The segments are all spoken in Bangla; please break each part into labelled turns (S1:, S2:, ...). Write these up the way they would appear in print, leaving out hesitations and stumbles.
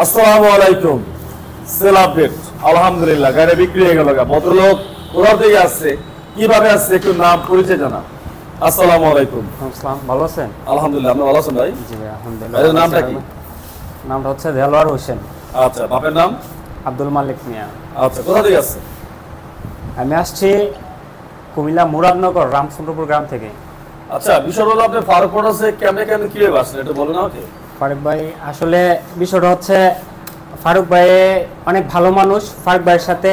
S1: আসসালামু আলাইকুম। সেল আপডেট, আলহামদুলিল্লাহ গাড়ি বিক্রি হয়ে গেল। ভদ্রলোক কোথা থেকে আসছে, কিভাবে আসছে, একটু নাম পরিচয় জানা। আসসালামু আলাইকুম।
S2: আসসালাম, ভালো আছেন?
S1: আলহামদুলিল্লাহ, আপনি ভালো আছেন ভাই?
S2: জি ভাই, আলহামদুলিল্লাহ।
S1: ভাইয়ের নামটা কি?
S2: নামটা হচ্ছে দেলোয়ার হোসেন।
S1: আচ্ছা, বাপের নাম?
S2: আব্দুল মালিক মিয়া।
S1: আচ্ছা, কোথা থেকে আসছে?
S2: আমি আসছি কুমিল্লা মুরাদনগর রামচন্দ্রপুর গ্রাম থেকে।
S1: আচ্ছা, বিষয় হলো আপনি ফারুক মোটরসে কেমনে কেমনে কিভাবে আসছেন, এটা বলুন আমাকে।
S2: ফারুক ভাই, আসলে বিষয়টা হচ্ছে ফারুক ভাই অনেক ভালো মানুষ। ফারুক ভাইয়ের সাথে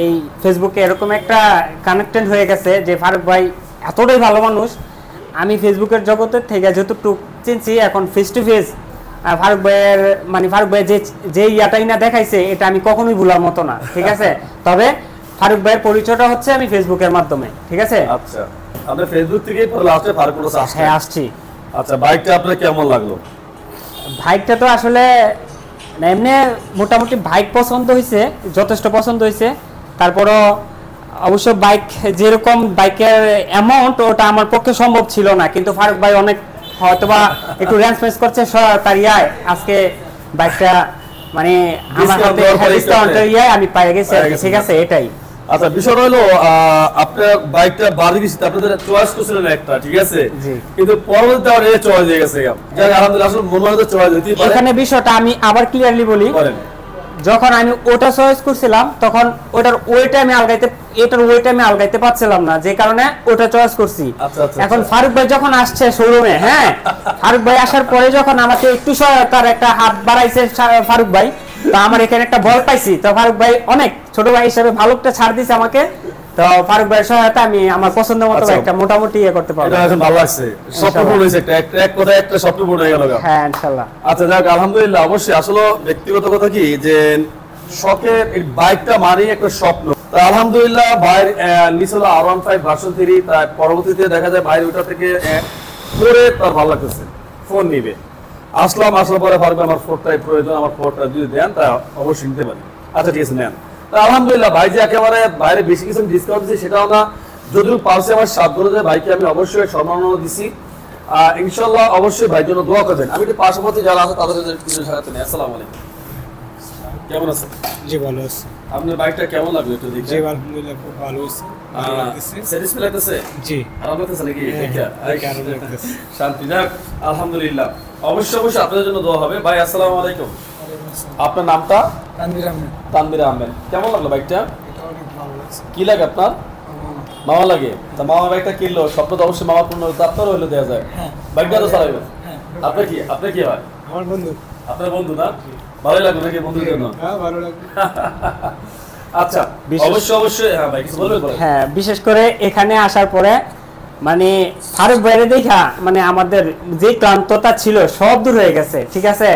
S2: এই ফেসবুকে এরকম একটা কানেক্টেড হয়ে গেছে যে ফারুক ভাই এতটাই ভালো মানুষ। আমি ফেসবুকের জগতের থেকে যতটুকু চিনছি, এখন ফেস টু ফেস ফারুক ভাইয়ের ফারুক ভাই যে ইয়াটাই না দেখাইছে, এটা আমি কখনোই ভুলার মতো না। ঠিক আছে, তবে ফারুক ভাইয়ের পরিচয়টা হচ্ছে আমি ফেসবুকের মাধ্যমে। ঠিক আছে।
S1: আচ্ছা, আপনি ফেসবুক থেকেই পরে লাস্টে ফারুক মোটরসে আসছেন?
S2: হ্যাঁ, আসছি।
S1: আচ্ছা, বাইকটা আপনার কেমন লাগলো?
S2: বাইকটা তো আসলে এমনি মোটামুটি বাইক পছন্দ হয়েছে, যথেষ্ট পছন্দ হয়েছে। তারপরও অবশ্য বাইক যেরকম বাইকের অ্যামাউন্ট, ওটা আমার পক্ষে সম্ভব ছিল না, কিন্তু ফারুক ভাই অনেক হয়তোবা একটু রেঞ্জ ফেস করছে তার ইয়ায় আজকে বাইকটা আমার হাতে ডিসকাউন্টের ইয়ায় আমি পাই গেছি। ঠিক আছে, এটাই।
S1: আচ্ছা, বিষয় হলো আপনার বাইকটা বাড়ি দিচ্ছি, আপনাদের চয়েস করছিলেন একটা, ঠিক আছে, কিন্তু পরবর্তীতে আবার এই চয়েস হয়ে গেছে। আলহামদুলিল্লাহ, আসলে মনে হয় চয়েস হইতেই পারে।
S2: এখানে বিষয়টা আমি আবার ক্লিয়ারলি বলি, যখন আমি ওটা চয়েস করছিলাম তখন ওটার ওয়েটা আমি আলগাইতে, এটার ওয়েটা আমি আলগাইতে পারছিলাম না, যে কারণে ওটা চয়েস করছি। এখন ফারুক ভাই যখন আসছে শোরুমে, হ্যাঁ, ফারুক ভাই আসার পরে যখন আমাকে একটু তার একটা হাত বাড়াইছে ফারুক ভাই, তো আমার এখানে একটা বল পাইছি। তো ফারুক ভাই অনেক ছোট ভাই হিসেবে ভালো একটা ছাড় দিছে আমাকে। তো ফারুক ভাইয়ের সহায়তা আমি আমার পছন্দের মতো একটা মোটামুটি ইয়ে করতে পারবো।
S1: এটা এখন ভালো লাগছে, স্বপ্ন পূরণ হয়েছে, এক কথায় একটা স্বপ্ন পূরণ হয়ে গেল।
S2: হ্যাঁ, ইনশাআল্লাহ।
S1: আচ্ছা, যাক আলহামদুলিল্লাহ। অবশ্যই আসলে ব্যক্তিগত কথা কি যে শখের এই বাইকটা মানেই একটা স্বপ্ন। তো আলহামদুলিল্লাহ ভাইয়ের নিছিল R15 ভার্সন 3, তার পরবর্তীতে দেখা যায় ভাইয়ের ওটা থেকে পরে তার ভালো লাগতেছে, ফোন নিবে। আসার পরে ফারুক আমার ফোরটাই প্রয়োজন, আমার ফোরটা যদি দেন তা অবশ্যই নিতে পারি। আচ্ছা, ঠিক আছে, নেন। তো আলহামদুলিল্লাহ ভাই যে একেবারে বাইরে বেশি কিছু ডিসকাউন্ট দিচ্ছে সেটাও না, যদিও পারছে আমার সাত ধরে ভাইকে আমি অবশ্যই সম্মাননা দিছি। ইনশাআল্লাহ অবশ্যই ভাইয়ের জন্য দোয়া করবেন। আমি একটু পাশাপাশি যারা আছে তাদের কিছু জানাতে নেই। আসসালামু আলাইকুম, কেমন আছেন?
S3: জি, ভালো আছি।
S1: আপনার বাইকটা কেমন লাগলো একটু দেখি?
S3: জি, আলহামদুলিল্লাহ, খুব ভালো হয়েছে।
S1: স্যাটিসফাই লাগতেছে?
S3: জি,
S1: আরাম লাগতেছে নাকি?
S3: আরাম লাগতেছে।
S1: শান্তি, যাক আলহামদুলিল্লাহ। অবশ্যই আপনাদের জন্য দোয়া হবে। ভাই আসসালামু আলাইকুম, আপনার নামটা?
S3: তানভীর আহমেদ।
S1: তানভীর আহমেদ। কেমন লাগলো বাইকটা?
S3: এটা অনেক ভালো লাগছে।
S1: কি লাগে আপনার? মামা লাগে। তা মামা বাইকটা কিনলো, স্বপ্ন তো অবশ্যই মামা পূর্ণ হতো, আপনারও হইলে দেওয়া যায়। বাইকটা তো চালাবেন। আপনার কি হয়?
S3: আমার বন্ধু।
S1: আপনার বন্ধু না? ভালোই লাগলো নাকি বন্ধুর জন্য?
S3: হ্যাঁ, ভালো লাগলো।
S1: আচ্ছা, অবশ্যই। হ্যাঁ ভাই, কিছু বলবেন?
S2: হ্যাঁ, বিশেষ করে এখানে আসার পরে ফারুক ভাইয়ের দেখা আমাদের যে ক্লান্ততা ছিল সব দূর হয়ে গেছে। ঠিক আছে,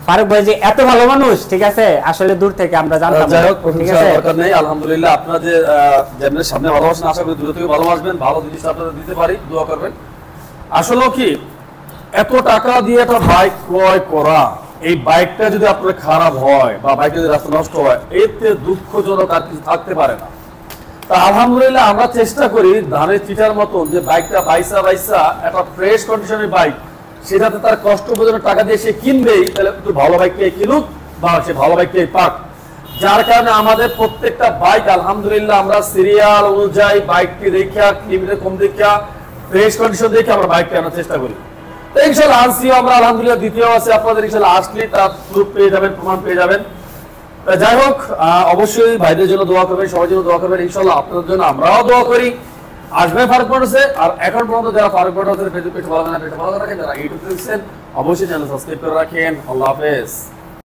S2: ফারুক ভাই যে এত ভালো মানুষ, ঠিক আছে, আসলে দূর থেকে আমরা জানতাম।
S1: যাই হোক, দরকার নেই। আলহামদুলিল্লাহ, আপনারা যে সামনে ভালোবাসেন, আশা করি দূর থেকে ভালোবাসবেন, ভালো জিনিস আপনারা দিতে পারি, দোয়া করবেন। আসলে কি এত টাকা দিয়ে একটা বাইক ক্রয় করা, এই বাইকটা যদি আপনার খারাপ হয় বা বাইকটা যদি রাস্তা নষ্ট হয়, এতে দুঃখজনক আর কিছু থাকতে পারে না। তা আলহামদুলিল্লাহ আমরা চেষ্টা করি ধানের চিটার মতন যে বাইকটা বাইসা একটা ফ্রেশ কন্ডিশনের বাইক, সেটাতে তার কষ্ট বোঝানোর টাকা দিয়ে সে কিনবেই, তাহলে একটু ভালো বাইককে কিনুক বা সে ভালো বাইককে পাক। যার কারণে আমাদের প্রত্যেকটা বাইক আলহামদুলিল্লাহ আমরা সিরিয়াল অনুযায়ী বাইককে দেখা, কিলোমিটার কম দেখা, ফ্রেশ কন্ডিশন দেখে আমরা বাইককে আনার চেষ্টা করি। ইনশাআল্লাহ আনসিও আমরা আলহামদুলিল্লাহ, দ্বিতীয় আছে আপনাদের ইনশাআল্লাহ আসলে তার প্রুফ পেয়ে যাবেন, প্রমাণ পেয়ে যাবেন। যাই হোক, অবশ্যই ভাইদের জন্য দোয়া করবেন, সবার জন্য দোয়া করবেন। ইনশাআল্লাহ আপনাদের জন্য আমরাও দোয়া করি। আসবেন ফারুক মোটরসে। আর এখন পর্যন্ত যারা ফারুক মোটরসের ফেসবুক পেজ ভালো রাখেন, যারা ইউটিউব দেখছেন অবশ্যই চ্যানেল সাবস্ক্রাইব করে রাখেন। আল্লাহ হাফেজ।